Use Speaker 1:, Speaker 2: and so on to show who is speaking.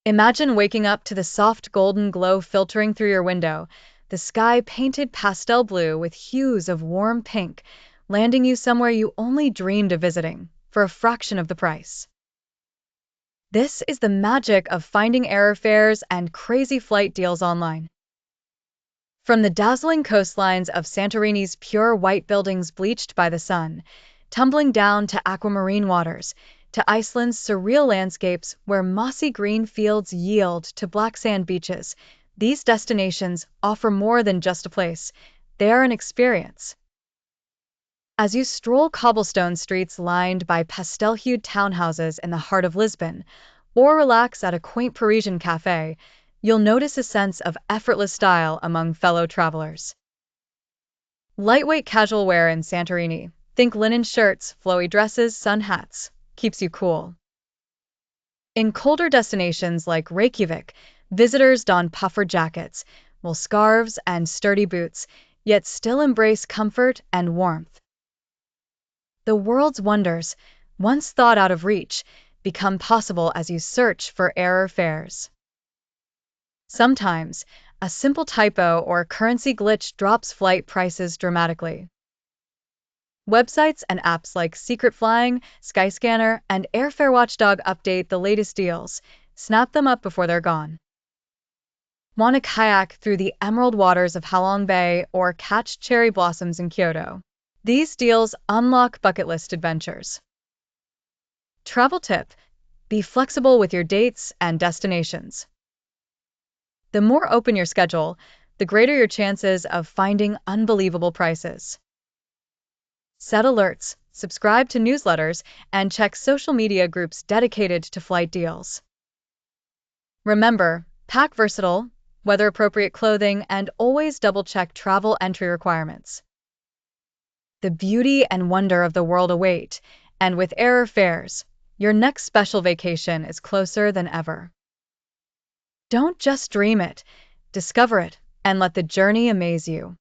Speaker 1: Imagine waking up to the soft golden glow filtering through your window, the sky painted pastel blue with hues of warm pink, landing you somewhere you only dreamed of visiting, for a fraction of the price. This is the magic of finding airfares and crazy flight deals online. From the dazzling coastlines of Santorini's pure white buildings bleached by the sun, tumbling down to aquamarine waters, to Iceland's surreal landscapes where mossy green fields yield to black sand beaches, these destinations offer more than just a place. They are an experience. As you stroll cobblestone streets lined by pastel-hued townhouses in the heart of Lisbon, or relax at a quaint Parisian cafe, you'll notice a sense of effortless style among fellow travelers. Lightweight casual wear in Santorini, think linen shirts, flowy dresses, sun hats, keeps you cool. In colder destinations like Reykjavik, visitors don puffer jackets, wool scarves, and sturdy boots, yet still embrace comfort and warmth. The world's wonders, once thought out of reach, become possible as you search for error fares. Sometimes, a simple typo or currency glitch drops flight prices dramatically. Websites and apps like Secret Flying, Skyscanner, and Airfare Watchdog update the latest deals. Snap them up before they're gone. Want to kayak through the emerald waters of Halong Bay or catch cherry blossoms in Kyoto? These deals unlock bucket list adventures. Travel tip: be flexible with your dates and destinations. The more open your schedule, the greater your chances of finding unbelievable prices. Set alerts, subscribe to newsletters, and check social media groups dedicated to flight deals. Remember, pack versatile, weather-appropriate clothing, and always double-check travel entry requirements. The beauty and wonder of the world await, and with error fares, your next special vacation is closer than ever. Don't just dream it, discover it, and let the journey amaze you.